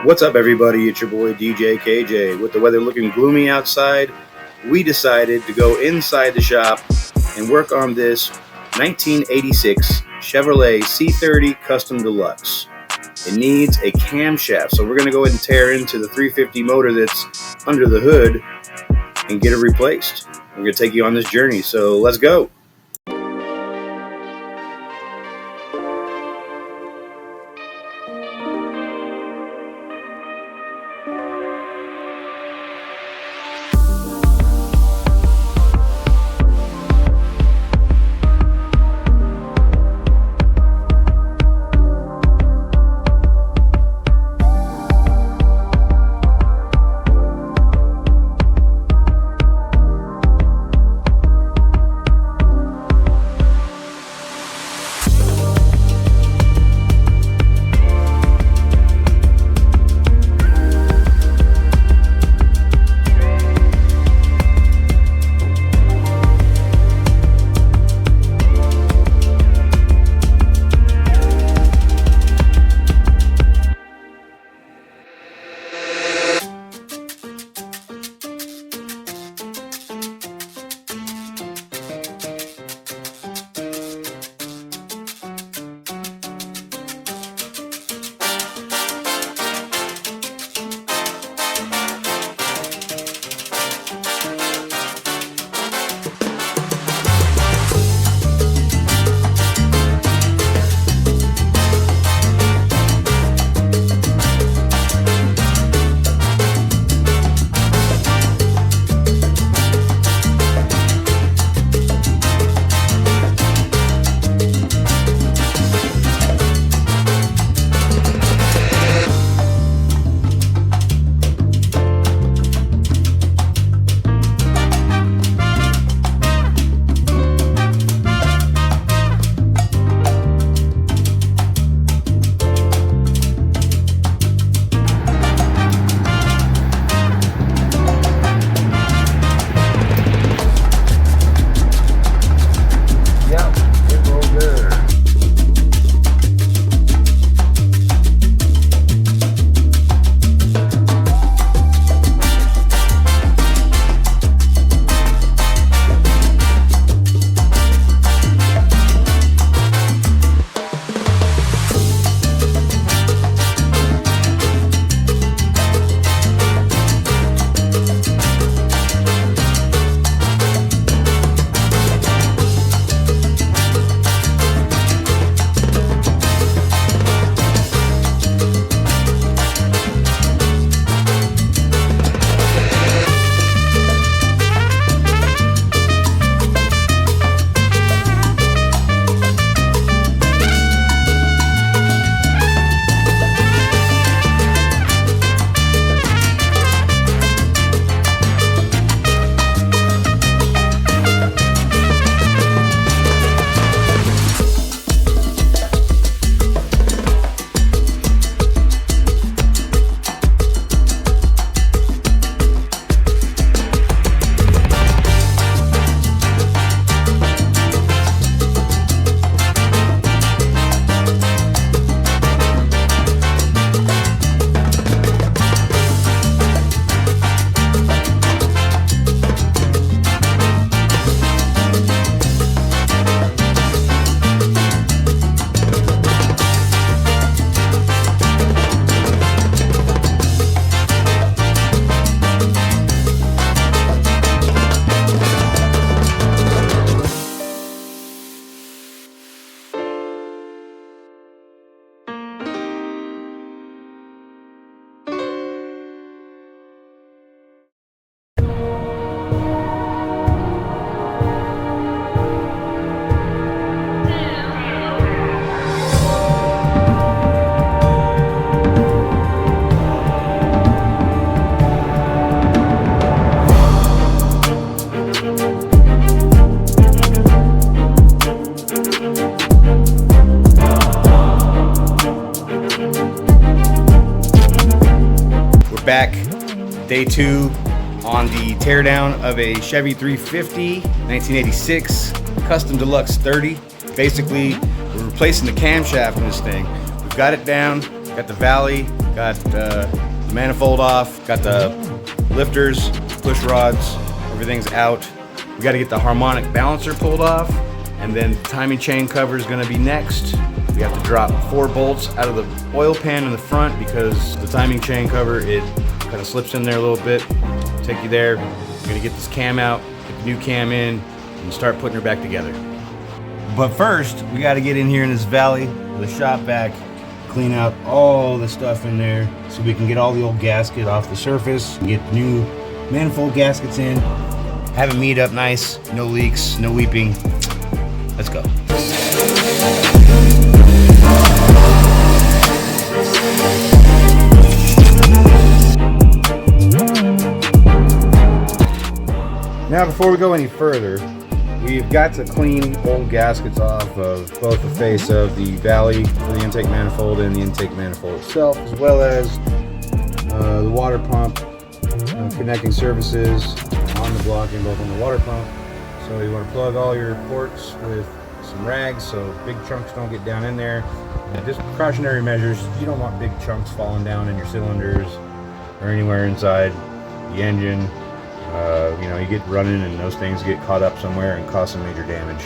What's up, everybody? It's your boy DJ KJ. With the weather looking gloomy outside, we decided to go inside the shop and work on this 1986 Chevrolet C30 Custom Deluxe. It needs a camshaft, so we're going to go ahead and tear into the 350 motor that's under the hood and get it replaced. We're going to take you on this journey, so let's go. Back, day two on the teardown of a Chevy 350 1986 Custom Deluxe 30. Basically, we're replacing the camshaft in this thing. We've got it down, got the valley, Got the manifold off, got the lifters, push rods, everything's out. We got to get the harmonic balancer pulled off, and then the timing chain cover is going to be next. We have to drop 4 bolts out of the oil pan in the front because the timing chain cover, it kind of slips in there a little bit. Take you there. We're going to get this cam out, get the new cam in, and start putting her back together. But first, we got to get in here in this valley, the shop vac, clean out all the stuff in there so we can get all the old gasket off the surface, get new manifold gaskets in, have it meet up nice, no leaks, no weeping. Let's go. Now before we go any further, we've got to clean old gaskets off of both the face of the valley for the intake manifold and the intake manifold itself, as well as the water pump connecting surfaces on the block and both on the water pump. So you want to plug all your ports with some rags so big chunks don't get down in there. And just precautionary measures, you don't want big chunks falling down in your cylinders or anywhere inside the engine. You know, you get running and those things get caught up somewhere and cause some major damage.